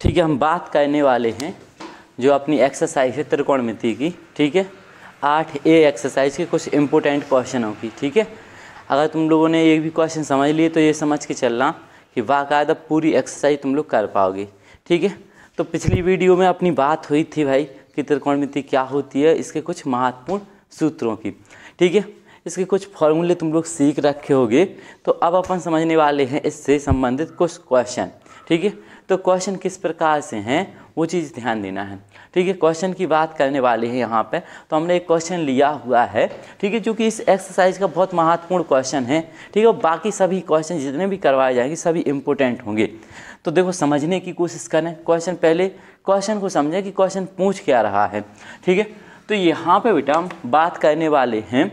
ठीक है, हम बात करने वाले हैं जो अपनी एक्सरसाइज है त्रिकोणमिति की। ठीक है, 8A एक्सरसाइज के कुछ इंपॉर्टेंट क्वेश्चनों की। ठीक है, अगर तुम लोगों ने एक भी क्वेश्चन समझ लिए तो ये समझ के चलना कि बाकायदा पूरी एक्सरसाइज तुम लोग कर पाओगे। ठीक है, तो पिछली वीडियो में अपनी बात हुई थी भाई कि त्रिकोणमिति क्या होती है, इसके कुछ महत्वपूर्ण सूत्रों की। ठीक है, इसके कुछ फॉर्मूले तुम लोग सीख रखे होगे। तो अब अपन समझने वाले हैं इससे संबंधित कुछ क्वेश्चन। ठीक है, तो क्वेश्चन किस प्रकार से हैं वो चीज़ ध्यान देना है। ठीक है, क्वेश्चन की बात करने वाले हैं यहाँ पे। तो हमने एक क्वेश्चन लिया हुआ है, ठीक है, जो कि इस एक्सरसाइज का बहुत महत्वपूर्ण क्वेश्चन है। ठीक है, और बाकी सभी क्वेश्चन जितने भी करवाए जाएंगे सभी इंपॉर्टेंट होंगे। तो देखो समझने की कोशिश करें क्वेश्चन, पहले क्वेश्चन को समझें कि क्वेश्चन पूछ क्या रहा है। ठीक है, तो यहाँ पे बेटा हम बात करने वाले हैं,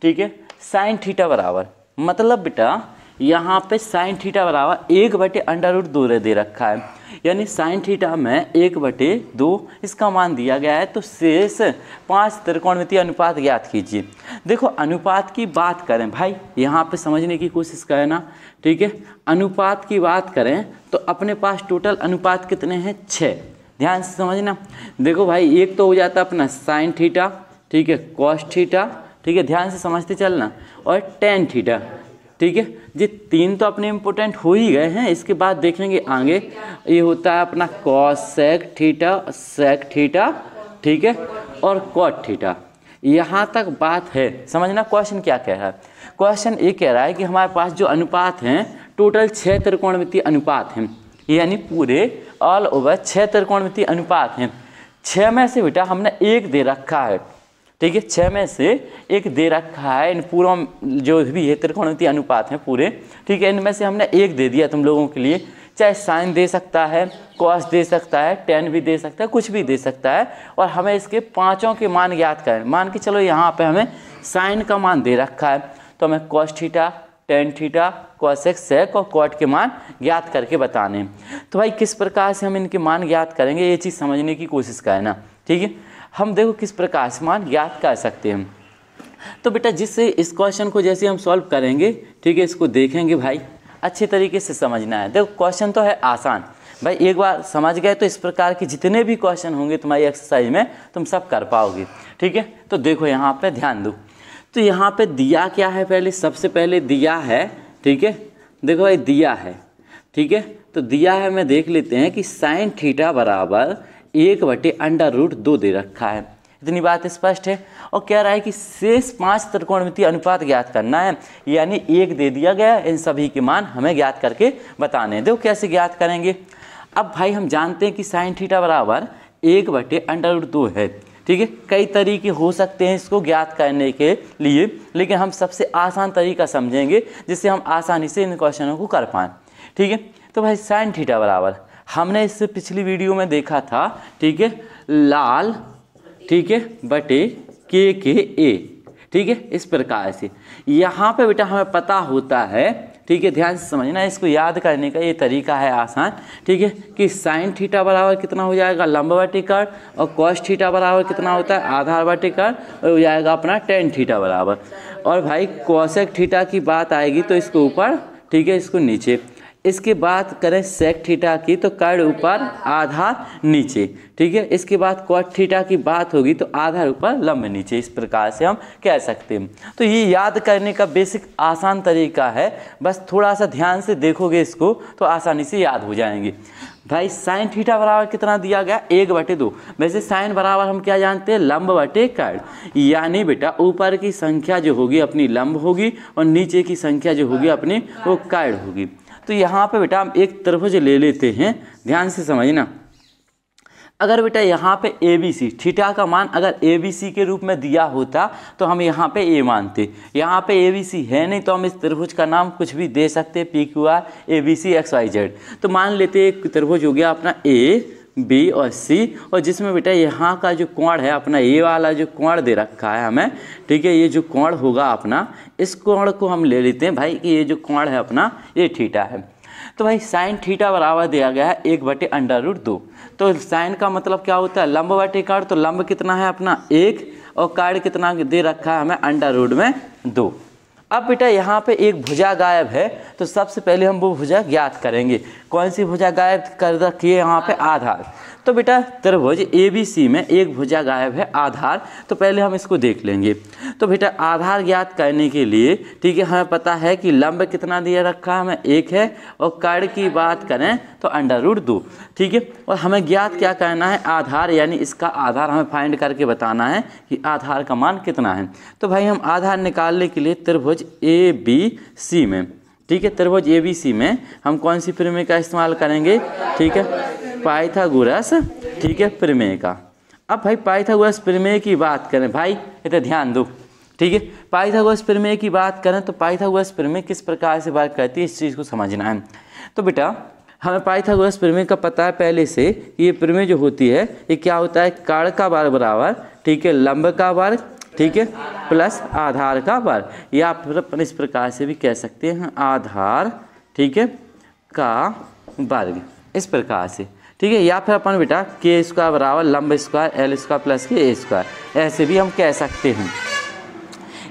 ठीक है, साइन थीटा बराबर, मतलब बेटा यहाँ पे साइन थीटा बराबर 1/√2 दे रखा है, यानी साइन थीटा में 1/2 इसका मान दिया गया है। तो शेष 5 त्रिकोणमितीय अनुपात ज्ञात कीजिए। देखो अनुपात की बात करें भाई, यहाँ पे समझने की कोशिश करें ना। ठीक है, अनुपात की बात करें तो अपने पास टोटल अनुपात कितने हैं? 6। ध्यान से समझना। देखो भाई, एक तो हो जाता है अपना साइन थीटा, ठीक है, कॉस थीटा, ठीक है, ध्यान से समझते चलना, और टेन थीटा। ठीक है, ये 3 तो अपने इम्पोर्टेंट हो ही गए हैं। इसके बाद देखेंगे आगे, ये होता है अपना कॉस सेक थीटा, ठीक है, और कॉट थीटा। यहाँ तक बात है, समझना क्वेश्चन क्या कह रहा है। क्वेश्चन ये कह रहा है कि हमारे पास जो अनुपात हैं टोटल 6 त्रिकोणमितीय अनुपात हैं, यानी पूरे ऑल ओवर 6 त्रिकोणमितीय अनुपात हैं। 6 में से बेटा हमने 1 दे रखा है। ठीक है, 6 में से 1 दे रखा है। इन पूरा जो भी है त्रिकोणमितीय अनुपात हैं पूरे, ठीक है, इनमें से हमने 1 दे दिया तुम लोगों के लिए। चाहे साइन दे सकता है, कॉस दे सकता है, टेन भी दे सकता है, कुछ भी दे सकता है। और हमें इसके पांचों के मान ज्ञात करें। मान के चलो यहाँ पे हमें साइन का मान दे रखा है, तो हमें cos theta, tan theta, cosec, sec और कॉट के मान ज्ञात करके बताने हैं। तो भाई किस प्रकार से हम इनके मान ज्ञात करेंगे ये चीज़ समझने की कोशिश करना। ठीक है, हम देखो किस प्रकार से मान ज्ञात कर सकते हैं। तो बेटा जिससे इस क्वेश्चन को जैसे हम सॉल्व करेंगे, ठीक है, इसको देखेंगे भाई, अच्छे तरीके से समझना है। देखो क्वेश्चन तो है आसान भाई, एक बार समझ गए तो इस प्रकार के जितने भी क्वेश्चन होंगे तुम्हारी एक्सरसाइज में तुम सब कर पाओगे। ठीक है, तो देखो यहाँ पे ध्यान दो। तो यहाँ पे दिया क्या है, पहले सबसे पहले दिया है, ठीक है, देखो भाई दिया है, ठीक है, तो दिया है मैं देख लेते हैं कि साइन थीटा बराबर 1/√2 दे रखा है। इतनी बात स्पष्ट है। और कह रहा है कि शेष 5 त्रिकोणमितीय अनुपात ज्ञात करना है, यानी 1 दे दिया गया, इन सभी के मान हमें ज्ञात करके बताने हैं। देखो कैसे ज्ञात करेंगे। अब भाई हम जानते हैं कि साइन थीटा बराबर 1/√2 है। ठीक है, कई तरीके हो सकते हैं इसको ज्ञात करने के लिए, लेकिन हम सबसे आसान तरीका समझेंगे जिससे हम आसानी से इन क्वेश्चनों को कर पाएँ। ठीक है, तो भाई साइन थीटा बराबर हमने इससे पिछली वीडियो में देखा था, ठीक है, लाल, ठीक है, बटे KA, ठीक है, इस प्रकार से। यहाँ पे बेटा हमें पता होता है, ठीक है, ध्यान से समझना, इसको याद करने का ये तरीका है आसान। ठीक है, कि साइन थीटा बराबर कितना हो जाएगा, लंब बटे कर्ण, और कॉस थीटा बराबर कितना होता है, आधार बटे कर्ण, और हो जाएगा अपना टेन थीटा बराबर। और भाई कॉसेक थीटा की बात आएगी तो इसको ऊपर, ठीक है, इसको नीचे। इसके बाद करें सेक थीटा की तो कर्ण ऊपर, आधार नीचे। ठीक है, इसके बाद कॉट थीटा की बात होगी तो आधार ऊपर, लंब नीचे। इस प्रकार से हम कह सकते हैं। तो ये याद करने का बेसिक आसान तरीका है, बस थोड़ा सा ध्यान से देखोगे इसको तो आसानी से याद हो जाएंगे। भाई साइन थीटा बराबर कितना दिया गया, 1/2। वैसे साइन बराबर हम क्या जानते हैं, लंब बटे कर्ण, यानी बेटा ऊपर की संख्या जो होगी अपनी लंब होगी और नीचे की संख्या जो होगी अपनी वो कर्ण होगी। तो यहाँ पे बेटा हम एक त्रिभुज ले लेते हैं, ध्यान से समझना। अगर बेटा यहाँ पे ABC थीटा का मान अगर ABC के रूप में दिया होता तो हम यहाँ पे A मानते। यहाँ पे ABC है नहीं तो हम इस त्रिभुज का नाम कुछ भी दे सकते, PQR ABC XYZ। तो मान लेते एक त्रिभुज हो गया अपना A, B और C, और जिसमें बेटा यहाँ का जो कोण है अपना ये वाला जो कोण दे रखा है हमें, ठीक है, ये जो कोण होगा अपना, इस कोण को हम ले लेते हैं भाई कि ये जो कोण है अपना ये थीटा है। तो भाई साइन थीटा बराबर दिया गया है 1/√2। तो साइन का मतलब क्या होता है, लंब बटे कर्ण। तो लंब कितना है अपना 1 और कर्ण कितना दे रखा है हमें, √2। अब बेटा यहाँ पे एक भुजा गायब है, तो सबसे पहले हम वो भुजा ज्ञात करेंगे। कौन सी भुजा गायब कर रखी है यहाँ पे? आधार। तो बेटा त्रिभुज ABC में एक भुजा गायब है, आधार। तो पहले हम इसको देख लेंगे। तो बेटा आधार ज्ञात करने के लिए, ठीक है, हमें पता है कि लंब कितना दिया रखा है हमें 1 है, और कर्ण की बात करें तो √2, ठीक है। और हमें ज्ञात क्या करना है? आधार, यानी इसका आधार हमें फाइंड करके बताना है कि आधार का मान कितना है। तो भाई हम आधार निकालने के लिए त्रिभुज ABC में, ठीक है, त्रिभुज ABC में हम कौन सी प्रमेय का इस्तेमाल करेंगे? ठीक है, पाइथागोरस, ठीक है, प्रमेय का। अब भाई पाइथागोरस प्रमेय की बात करें, भाई इधर ध्यान दो, ठीक है। पाइथागोरस प्रमेय की बात करें तो पाइथागोरस प्रमेय किस प्रकार से बात करती है, इस चीज़ को समझना है। तो बेटा हमें पाइथागोरस प्रमेय का पता है पहले से, ये प्रमेय जो होती है ये क्या होता है? कर्ण का वर्ग बराबर, ठीक है, लंब का वर्ग, ठीक है, प्लस आधार का वर्ग, या फिर अपन इस प्रकार से भी कह सकते हैं आधार, ठीक है, का वर्ग, इस प्रकार से, ठीक है। या फिर अपन बेटा k² बराबर लंब स्क्वायर L² प्लस k², ऐसे भी हम कह सकते हैं।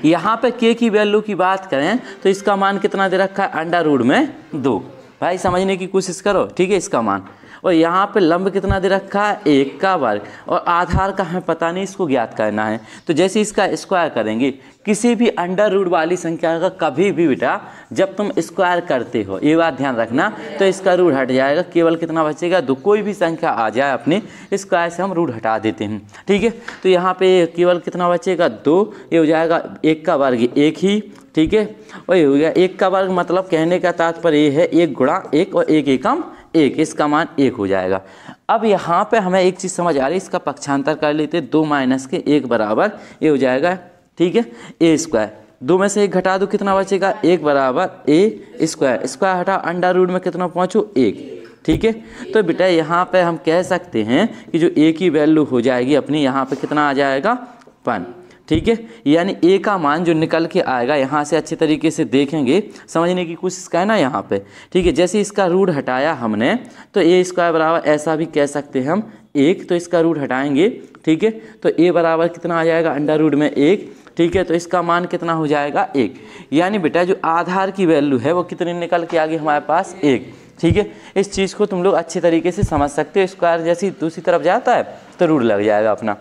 यहाँ पे k की वैल्यू की बात करें तो इसका मान कितना दे रखा है? √2। भाई समझने की कोशिश करो, ठीक है, इसका मान। और यहाँ पे लंब कितना दे रखा है? 1 का वर्ग, और आधार का हमें पता नहीं, इसको ज्ञात करना है। तो जैसे इसका स्क्वायर करेंगे, किसी भी √2 वाली संख्या का कभी भी बेटा जब तुम स्क्वायर करते हो, ये बात ध्यान रखना, तो इसका रूट हट जाएगा, केवल कितना बचेगा? 2। कोई भी संख्या आ जाए अपने स्क्वायर से हम रूट हटा देते हैं, ठीक है। तो यहाँ पे केवल कितना बचेगा? 2। ये हो जाएगा 1 का वर्ग 1 ही, ठीक है, और ये हो गया 1 का वर्ग, मतलब कहने का तात्पर्य ये है 1 गुणा 1 और 1 एकम 1, इसका मान 1 हो जाएगा। अब यहाँ पे हमें एक चीज़ समझ आ रही है, इसका पक्षांतर कर लेते, 2 माइनस के 1 बराबर ये हो जाएगा, ठीक है, a²। 2 में से 1 घटा दो, कितना बचेगा? 1 बराबर a²। स्क्वायर हटा, √2 में कितना पहुँचो? 1, ठीक है। तो बेटा यहाँ पे हम कह सकते हैं कि जो a की वैल्यू हो जाएगी अपनी, यहाँ पे कितना आ जाएगा? 1, ठीक है। यानी a का मान जो निकल के आएगा, यहाँ से अच्छे तरीके से देखेंगे, समझने की कोशिश करना यहाँ पे, ठीक है। जैसे इसका रूट हटाया हमने, तो a² बराबर ऐसा भी कह सकते हैं हम 1, तो इसका रूट हटाएंगे, ठीक है, तो a बराबर कितना आ जाएगा? √2 में 1, ठीक है, तो इसका मान कितना हो जाएगा? 1। यानी बेटा जो आधार की वैल्यू है वो कितनी निकल के आ गई हमारे पास? 1, ठीक है। इस चीज़ को तुम लोग अच्छे तरीके से समझ सकते हो। स्क्वायर जैसे दूसरी तरफ जाता है तो रूट लग जाएगा अपना।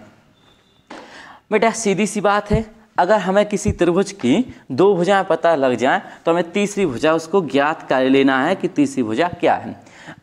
बेटा सीधी सी बात है, अगर हमें किसी त्रिभुज की 2 भुजाएं पता लग जाएं तो हमें तीसरी भुजा उसको ज्ञात कर लेना है कि तीसरी भुजा क्या है।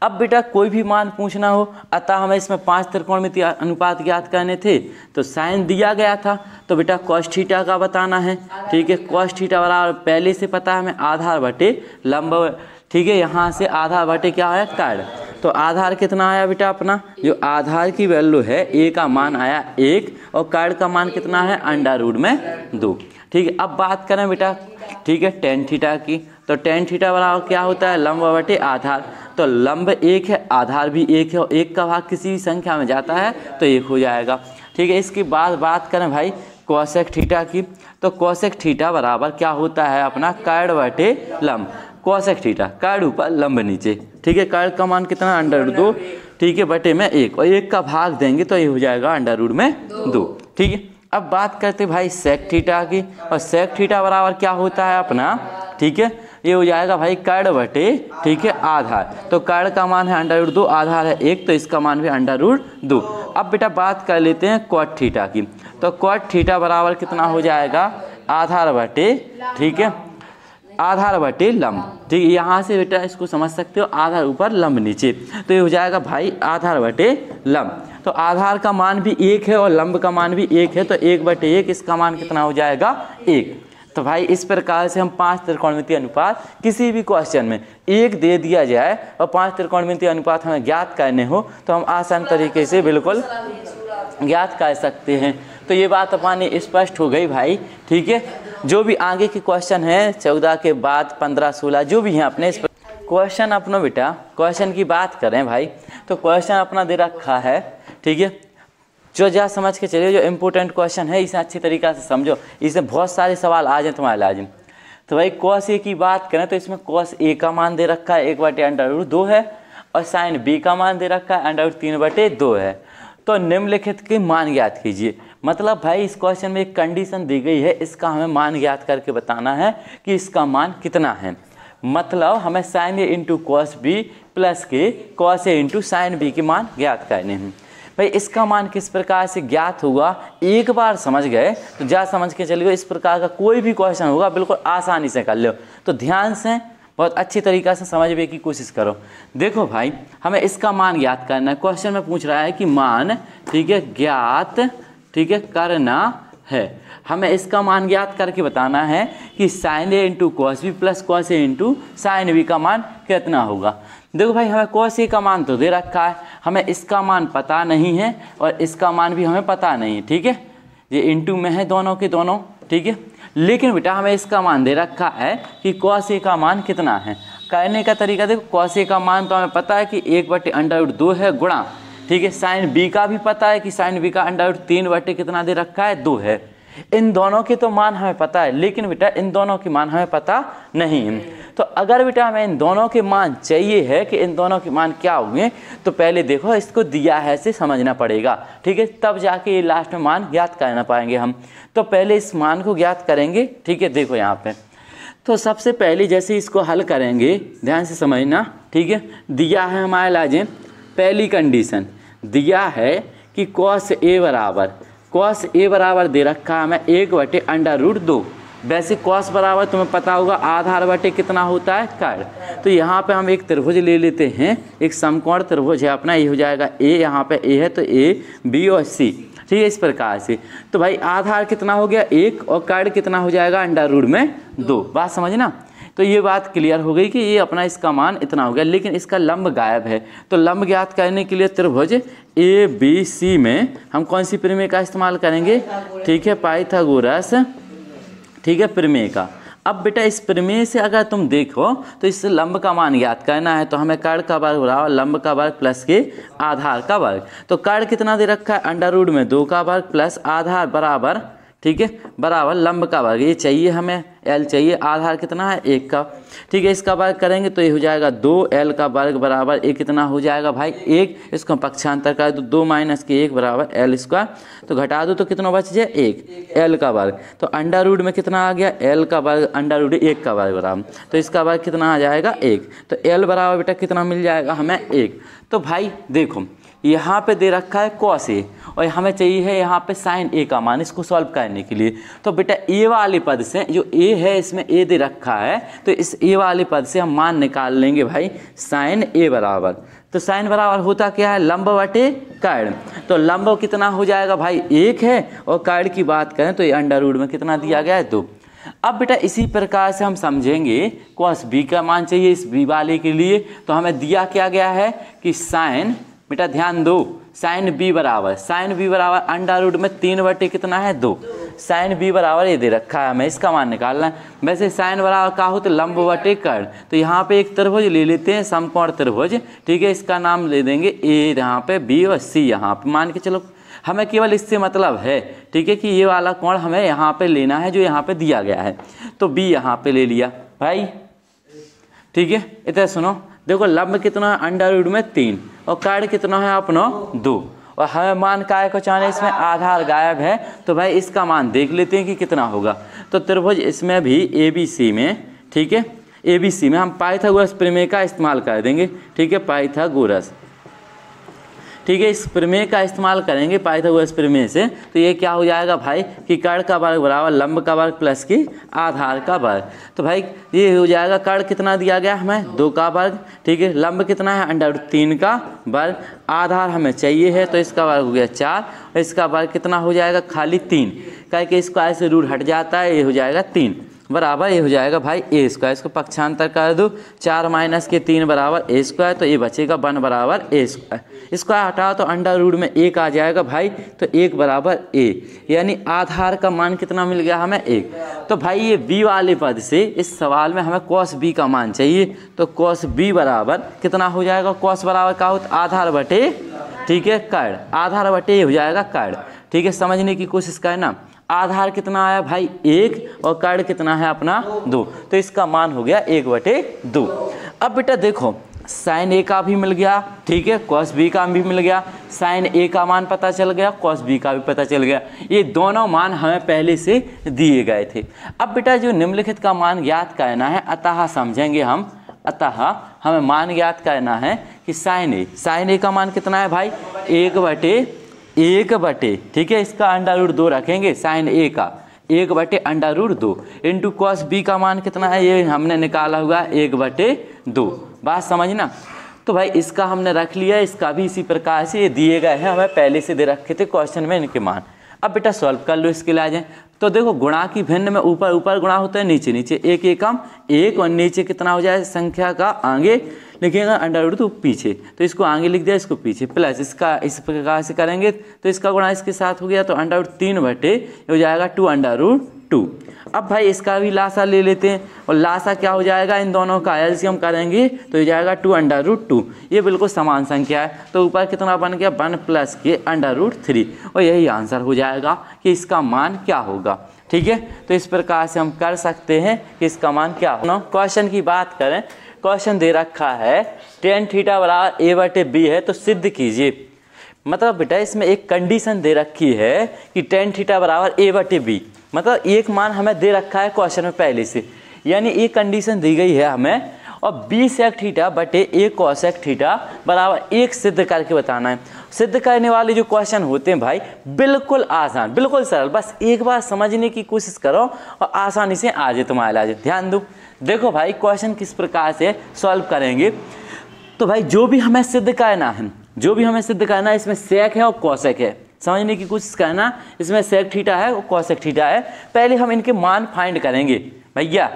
अब बेटा कोई भी मान पूछना हो, अतः हमें इसमें 5 त्रिकोणमितीय अनुपात ज्ञात करने थे, तो साइन दिया गया था, तो बेटा cos थीटा का बताना है, ठीक है। cos थीटा बराबर पहले से पता है हमें आधार बटे लंब, ठीक है, यहाँ से आधार बटे क्या है? कर्ण। तो आधार कितना आया बेटा अपना? जो आधार की वैल्यू है a का मान आया 1, और कर्ण का मान कितना है? √2 में 2, ठीक है। अब बात करें बेटा, ठीक है, tan थीटा की, तो tan थीटा बराबर क्या होता है? लंब बटे आधार। तो लंब 1 है, आधार भी 1 है, और 1 का भाग किसी भी संख्या में जाता है तो 1 हो जाएगा, ठीक है। इसके बाद बात करें भाई cosec थीटा की, तो cosec थीटा बराबर क्या होता है अपना? कर्ण बटे लंब। cosec थीटा कर्ण ऊपर लंब नीचे, ठीक है। कर्ण का मान कितना? √2, ठीक है, बटे में 1, और 1 का भाग देंगे तो ये हो जाएगा √2 में 2, ठीक है। अब बात करते भाई sec थीटा की, और sec थीटा बराबर क्या होता है अपना? ठीक है, ये हो जाएगा भाई कर्ण बटे, ठीक है, आधार। तो कर्ण का मान है √2, आधार है 1, तो इसका मान भी √2। अब बेटा बात कर लेते हैं cot थीटा की, तो cot थीटा बराबर कितना हो जाएगा? आधार बटे, ठीक है, आधार बटे लंब, ठीक है। यहाँ से बेटा इसको समझ सकते हो, आधार ऊपर लंब नीचे, तो ये हो जाएगा भाई आधार बटे लंब। तो आधार का मान भी 1 है और लंब का मान भी 1 है, तो 1/1, इसका मान कितना हो जाएगा? 1। तो भाई इस प्रकार से हम 5 त्रिकोणमितीय अनुपात किसी भी क्वेश्चन में 1 दे दिया जाए और 5 त्रिकोणमितीय अनुपात हमें ज्ञात करने हो तो हम आसान तरीके से बिल्कुल ज्ञात कर सकते हैं। तो ये बात अपनी स्पष्ट हो गई भाई, ठीक है। जो भी आगे के क्वेश्चन है 14 के बाद 15, 16 जो भी हैं अपने क्वेश्चन अपना बेटा, क्वेश्चन की बात करें भाई, तो क्वेश्चन अपना दे रखा है, ठीक है। जो जा समझ के चलिए, जो इम्पोर्टेंट क्वेश्चन है इसे अच्छी तरीक़े से समझो, इसमें बहुत सारे सवाल आ जाए तुम्हारे लाजिम। तो भाई cos A की बात करें तो इसमें cos A का मान दे रखा है 1/√2 है, और sin B का मान दे रखा है √3/2 है। तो निम्नलिखित के मान ज्ञात कीजिए। मतलब भाई इस क्वेश्चन में एक कंडीशन दी गई है, इसका हमें मान ज्ञात करके बताना है कि इसका मान कितना है। मतलब हमें sign A into cos B plus के cos A into sine B के मान ज्ञात करने हैं। भाई इसका मान किस प्रकार से ज्ञात होगा, एक बार समझ गए तो जा समझ के चलिए, इस प्रकार का कोई भी क्वेश्चन होगा बिल्कुल आसानी से कर लो। तो ध्यान से बहुत अच्छी तरीक़ा से समझने की कोशिश करो। देखो भाई हमें इसका मान ज्ञात करना है। क्वेश्चन में पूछ रहा है कि मान, ठीक है, ज्ञात, ठीक है, करना है। हमें इसका मान ज्ञात करके बताना है कि sine A into cos B plus cos A into sine B का मान कितना होगा। देखो भाई हमें कॉस ए का मान तो दे रखा है, हमें इसका मान पता नहीं है और इसका मान भी हमें पता नहीं है, ठीक है, ये इंटू में है दोनों के दोनों, ठीक है। लेकिन बेटा हमें इसका मान दे रखा है कि कॉस ए का मान कितना है। करने का तरीका देखो, कॉस ए का मान तो हमें पता है कि 1/√2 है गुणा, ठीक है, साइन बी का भी पता है कि साइन बी का √3 कितना दे रखा है 2 है। इन दोनों के तो मान हमें पता है, लेकिन बेटा इन दोनों के मान हमें पता नहीं है। तो अगर बेटा हमें इन दोनों के मान चाहिए है कि इन दोनों के मान क्या होंगे, तो पहले देखो इसको दिया है से समझना पड़ेगा, ठीक है, तब जाके ये लास्ट में मान ज्ञात करना पाएंगे हम। तो पहले इस मान को ज्ञात करेंगे, ठीक है। देखो यहाँ पे तो सबसे पहले जैसे इसको हल करेंगे, ध्यान से समझना, ठीक है। दिया है हमारे लाजे पहली कंडीशन, दिया है कि कॉस ए बराबर दे रखा है हमें 1/√2। वैसे कॉस बराबर तुम्हें पता होगा आधार बटे कितना होता है, कर। तो यहाँ पे हम एक त्रिभुज ले लेते हैं, एक समकोण त्रिभुज है अपना, ये हो जाएगा ए, यहाँ पे ए है तो ए, बी और सी, ठीक है, इस प्रकार से। तो भाई आधार कितना हो गया 1 और कर कितना हो जाएगा √2। बात समझना। तो ये बात क्लियर हो गई कि ये अपना इसका मान इतना हो गया, लेकिन इसका लंब गायब है। तो लंब ज्ञात करने के लिए त्रिभुज ए बी सी में हम कौन सी प्रमेय का इस्तेमाल करेंगे, ठीक है, पाइथागोरस, ठीक है, प्रमेय का। अब बेटा इस प्रमेय से अगर तुम देखो तो इस लंब का मान ज्ञात करना है, तो हमें कर का वर्ग बराबर लंब का वर्ग प्लस के आधार का वर्ग। तो कर कितना दे रखा है √2 का वर्ग प्लस आधार बराबर, ठीक है, बराबर लंब का वर्ग। ये चाहिए हमें, एल चाहिए, आधार कितना है 1 का, ठीक है। इसका वर्ग करेंगे तो ये हो जाएगा 2l का वर्ग बराबर ये कितना हो जाएगा भाई 1। इसको पक्षांतर कर दो, 2 - के 1 बराबर l²। तो घटा दो तो कितना बच जाए 1, l का वर्ग। तो √2 में कितना आ गया l का वर्ग, √1 का वर्ग बराबर, तो इसका वर्ग कितना आ जाएगा 1। तो l बराबर बेटा कितना मिल जाएगा हमें 1। तो भाई देखो यहाँ पे दे रखा है कॉस ए और हमें चाहिए है यहाँ पे साइन ए का मान, इसको सॉल्व करने के लिए। तो बेटा ए वाले पद से, जो ए है इसमें ए दे रखा है, तो इस ए वाले पद से हम मान निकाल लेंगे भाई साइन ए बराबर। तो साइन बराबर होता क्या है, लंब बटे कर। तो लंब कितना हो जाएगा भाई 1 है और कर की बात करें तो ये √2 में कितना दिया गया है 2। अब बेटा इसी प्रकार से हम समझेंगे कॉस बी का मान चाहिए इस बी वाले के लिए। तो हमें दिया क्या गया है कि साइन, बेटा ध्यान दो, साइन बी बराबर √2 में 3 कितना है 2। साइन बी बराबर ये दे रखा है, हमें इसका मान निकालना है। वैसे साइन बराबर का हो तो लंब बटे कर। तो यहाँ पे एक त्रिभुज ले लेते हैं, समकोण त्रिभुज, ठीक है, इसका नाम ले देंगे ए, यहाँ पे बी और सी, यहाँ पे मान के चलो। हमें केवल इससे मतलब है, ठीक है, कि ये वाला कोण हमें यहाँ पे लेना है जो यहाँ पे दिया गया है। तो बी यहाँ पे ले लिया भाई, ठीक है। इधर सुनो, देखो लंब कितना है √2 में 3 और कर कितना है अपना 2 और हमें मान काय को चाहने, इसमें आधार गायब है। तो भाई इसका मान देख लेते हैं कि कितना होगा। तो त्रिभुज इसमें भी ABC में, ठीक है, ABC में हम पाइथागोरस प्रमेय का इस्तेमाल कर देंगे, ठीक है, पाइथागोरस, ठीक है, इस प्रमेय का इस्तेमाल करेंगे पाइथागोरस प्रमेय से। तो ये क्या हो जाएगा भाई कि कर का वर्ग बराबर लंब का वर्ग प्लस की आधार का वर्ग। तो भाई ये हो जाएगा, कर कितना दिया गया हमें 2 का वर्ग, ठीक है, लंब कितना है √3 का वर्ग, आधार हमें चाहिए है तो इसका वर्ग हो गया 4 और इसका वर्ग कितना हो जाएगा खाली 3, क्योंकि इसको ऐसे रूट हट जाता है, ये हो जाएगा 3 बराबर, ये हो जाएगा भाई a²। इसको पक्षांतर कर दो, 4 - के 3 बराबर a², तो ये बचेगा 1 बराबर a²। इसको हटाओ तो √2 में 1 आ जाएगा भाई, तो 1 बराबर a, यानी आधार का मान कितना मिल गया हमें 1। तो भाई ये b वाले पद से इस सवाल में हमें cos b का मान चाहिए। तो cos b बराबर कितना हो जाएगा, cos बराबर का हो आधार बटे, ठीक है, कर, आधार बटे हो जाएगा कर, ठीक है। समझने की कोशिश करना, आधार कितना आया भाई 1 और कर कितना है अपना 2, तो इसका मान हो गया 1/2। अब बेटा देखो साइन ए का भी मिल गया, ठीक है, कॉस बी का भी मिल गया, साइन ए का मान पता चल गया, कॉस बी का भी पता चल गया। ये दोनों मान हमें पहले से दिए गए थे। अब बेटा जो निम्नलिखित का मान ज्ञात करना है, अतः समझेंगे हम, अतः हमें मान ज्ञात करना है कि साइन ए का मान कितना है भाई, 1/, ठीक है, इसका √2 रखेंगे, साइन ए का 1/√2 इंटू कॉस बी का मान कितना है, ये हमने निकाला हुआ 1/2। बात समझना। तो भाई इसका हमने रख लिया, इसका भी इसी प्रकार से ये दिए गए हैं, हमें पहले से दे रखे थे क्वेश्चन में इनके मान। अब बेटा सॉल्व कर लो इसके लिए आ जाए। तो देखो गुणा की भिन्न में ऊपर ऊपर गुणा होता है, नीचे नीचे, एक एकम एक, और नीचे कितना हो जाए संख्या का आगे लिखेगा √2 पीछे, तो इसको आगे लिख दिया, इसको पीछे, प्लस इसका इस प्रकार से करेंगे तो इसका गुणा इसके साथ हो गया, तो √3 हो जाएगा 2√2। अब भाई इसका भी लासा ले लेते हैं, और लासा क्या हो जाएगा, इन दोनों का एलसीएम करेंगे तो हो जाएगा 2√2। ये बिल्कुल समान संख्या है, तो ऊपर कितना बन गया 1 + के √3, और यही आंसर हो जाएगा कि इसका मान क्या होगा। ठीक है, तो इस प्रकार से हम कर सकते हैं कि इसका मान क्या होगा। क्वेश्चन की बात करें, क्वेश्चन दे रखा है tan θ = a/b है, तो सिद्ध कीजिए। मतलब बेटा इसमें एक कंडीशन दे रखी है कि tan θ = a/b, मतलब एक मान हमें दे रखा है क्वेश्चन में पहले से, यानी एक कंडीशन दी गई है हमें, और b sec θ / a cosec θ बराबर 1 सिद्ध करके बताना है। सिद्ध करने वाले जो क्वेश्चन होते हैं भाई बिल्कुल आसान, बिल्कुल सरल, बस एक बार समझने की कोशिश करो और आसानी से आ जाए तुम्हारे लाज। ध्यान दो, देखो भाई क्वेश्चन किस प्रकार से सॉल्व करेंगे। तो भाई जो भी हमें सिद्ध करना है, इसमें सेक है और कॉसेक है, समझने की कोशिश करना। इसमें सेक थीटा है और कॉसेक थीटा है। पहले हम इनके मान फाइंड करेंगे भैया,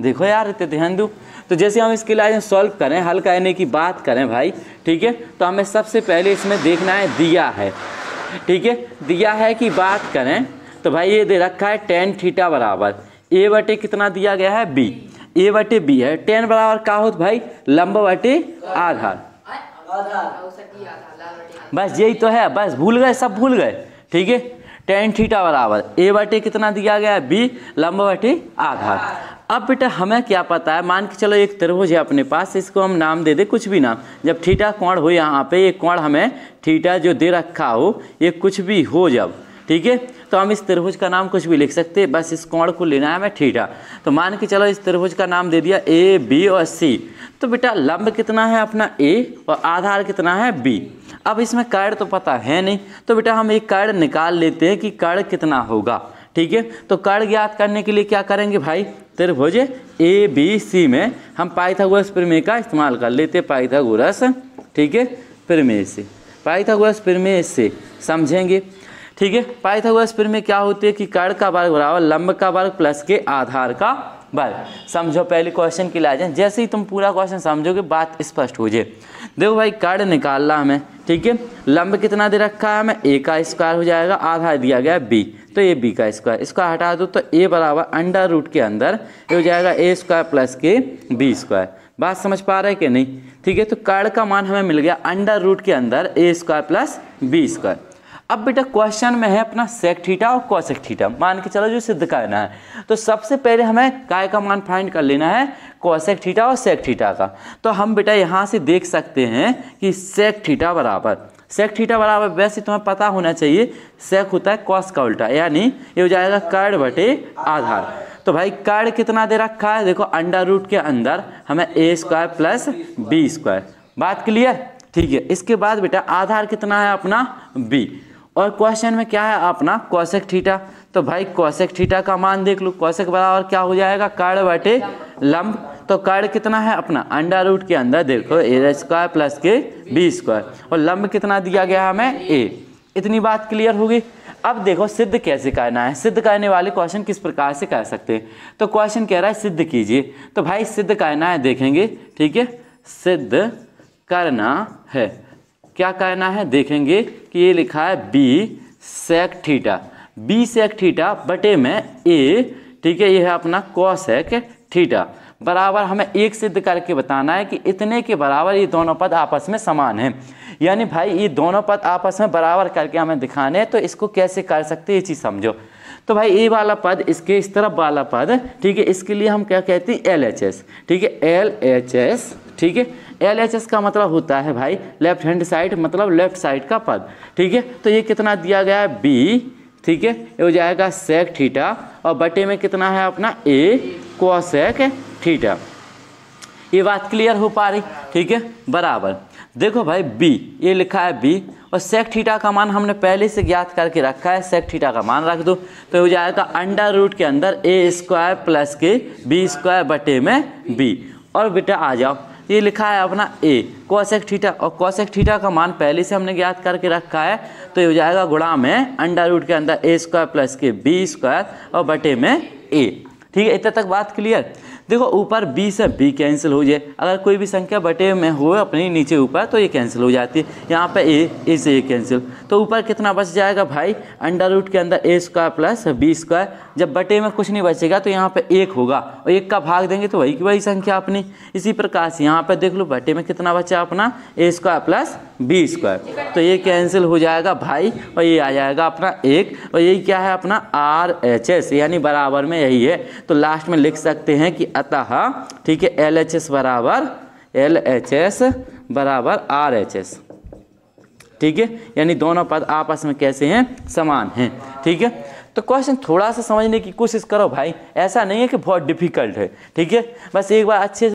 देखो यार इतने ध्यान दो। तो जैसे हम इसके लिए सॉल्व करें, हल करने की बात करें भाई, ठीक है, तो हमें सबसे पहले इसमें देखना है दिया है, ठीक है, दिया है की बात करें तो भाई ये दे रखा है tan θ बराबर a/, कितना दिया गया है b, a/b है। tan बराबर क्या होता भाई, लंब बटे आधार, बस यही तो है, बस भूल गए, सब भूल गए, ठीक है। tan θ बराबर a/, कितना दिया गया है b, लंब बटे आधार। अब बेटा हमें क्या पता है, मान के चलो एक त्रिभुज है अपने पास, इसको हम नाम दे दे कुछ भी नाम। जब थीटा कोण हो यहाँ पे, ये कोण हमें थीटा जो दे रखा हो, ये कुछ भी हो जब, ठीक है, तो हम इस त्रिभुज का नाम कुछ भी लिख सकते हैं, बस इस कोण को लेना है हमें थीटा। तो मान के चलो इस त्रिभुज का नाम दे दिया a, b और c। तो बेटा लंब कितना है अपना a और आधार कितना है b। अब इसमें कर्ण तो पता है नहीं, तो बेटा हम एक कर्ण निकाल लेते हैं कि कर्ण कितना होगा, ठीक है। तो कर्ण ज्ञात करने के लिए क्या करेंगे भाई, त्रिभुज ABC में हम पाइथागोरस प्रमेय का इस्तेमाल कर लेते हैं, पाइथागोरस, ठीक है, प्रमेय से, पाइथागोरस प्रमेय से समझेंगे, ठीक है। पाइथागोरस प्रमेय क्या होती है कि कर्ण का वर्ग बराबर लंब का वर्ग प्लस के आधार का वर्ग। समझो पहले क्वेश्चन की ला जाए, जैसे ही तुम पूरा क्वेश्चन समझोगे बात स्पष्ट हो जाए। देखो भाई कर्ण निकालना हमें, ठीक है, लंब कितना दे रखा है हमें, a का स्क्वायर हो जाएगा, आधार दिया गया b, तो ये b का स्क्वायर, इसका हटा दो तो a बराबर √ के अंदर ये हो जाएगा a² प्लस के b²। बात समझ पा रहे कि नहीं, ठीक है। तो कर्ण का मान हमें मिल गया √ के अंदर a² प्लस b²। अब बेटा क्वेश्चन में है अपना सेक थीटा और कॉसेक थीटा, मान के चलो जो सिद्ध करना है, तो सबसे पहले हमें काय का मान फाइंड कर लेना है, कॉसेक थीटा और सेक थीटा का। तो हम बेटा यहाँ से देख सकते हैं कि सेक थीटा बराबर वैसे तुम्हें पता होना चाहिए, सेक होता है कॉस का उल्टा, यानी ये हो जाएगा कर्ण बटे आधार। तो भाई कर्ण कितना दे रखा है, देखो √ के अंदर हमें a² प्लस b²। बात क्लियर, ठीक है। इसके बाद बेटा आधार कितना है अपना b, और क्वेश्चन में क्या है अपना कॉसेक थीटा। तो भाई कॉसेक थीटा का मान देख लो, कॉसेक बराबर क्या हो जाएगा, कर्ण बटे लंब। तो कर्ण कितना है अपना √ के अंदर देखो a² प्लस के b², और लंब कितना दिया गया हमें a। इतनी बात क्लियर होगी। अब देखो सिद्ध कैसे करना है, सिद्ध करने वाले क्वेश्चन किस प्रकार से कर सकते हैं। तो क्वेश्चन कह रहा है सिद्ध कीजिए, तो भाई सिद्ध करना है, देखेंगे, ठीक है, सिद्ध करना है, क्या करना है देखेंगे कि ये लिखा है b sec थीटा बटे में a, ठीक है, ये है अपना cosec थीटा बराबर हमें एक सिद्ध करके बताना है कि इतने के बराबर ये दोनों पद आपस में समान हैं। यानी भाई ये दोनों पद आपस में बराबर करके हमें दिखाने हैं, तो इसको कैसे कर सकते हैं ये चीज़ समझो। तो भाई ए वाला पद इसके इस तरफ वाला पद, ठीक है, इसके लिए हम क्या कहते हैं LHS, ठीक है, LHS ठीक है। LHS का मतलब होता है भाई लेफ्ट हैंड साइड, मतलब लेफ्ट साइड का पद, ठीक है। तो ये कितना दिया गया है B, ठीक है, ये हो जाएगा सेक थीटा और बटे में कितना है अपना A कोसेक थीटा। ये बात क्लियर हो पा रही, ठीक है। बराबर देखो भाई B, ये लिखा है B और सेक थीटा का मान हमने पहले से ज्ञात करके रखा है, सेक थीटा का मान रख दो तो हो जाएगा अंडर रूट के अंदर A स्क्वायर प्लस के B स्क्वायर बटे में B। और बेटा आ जाओ, ये लिखा है अपना A कोसेक थीटा और कोसेक थीटा का मान पहले से हमने ज्ञात करके रखा है, तो ये हो जाएगा गुणा में अंडर रूट के अंदर A स्क्वायर प्लस के B स्क्वायर और बटे में A, ठीक है। इतना तक बात क्लियर। देखो ऊपर B से B कैंसिल हो जाए, अगर कोई भी संख्या बटे में हो अपनी नीचे ऊपर तो ये कैंसिल हो जाती है। यहाँ पे A से A कैंसिल, तो ऊपर कितना बच जाएगा भाई अंडर रूट के अंदर A square plus B square. जब बटे में कुछ नहीं बचेगा तो यहाँ पे 1 होगा और 1 का भाग देंगे तो वही की वही संख्या अपनी। इसी प्रकार से यहाँ पे देख लो बटे में कितना बचा अपना A square plus B square, तो ये कैंसिल हो जाएगा भाई और ये आ जाएगा अपना 1 और यही क्या है अपना RHS, यानी बराबर में यही है। तो लास्ट में लिख सकते हैं कि अतः, ठीक है, LHS बराबर RHS, ठीक है, यानी दोनों पद आपस में कैसे हैं, समान हैं, ठीक है। तो क्वेश्चन थोड़ा सा समझने की कोशिश करो भाई, ऐसा नहीं है कि बहुत डिफिकल्ट है, ठीक है। बस एक बार अच्छे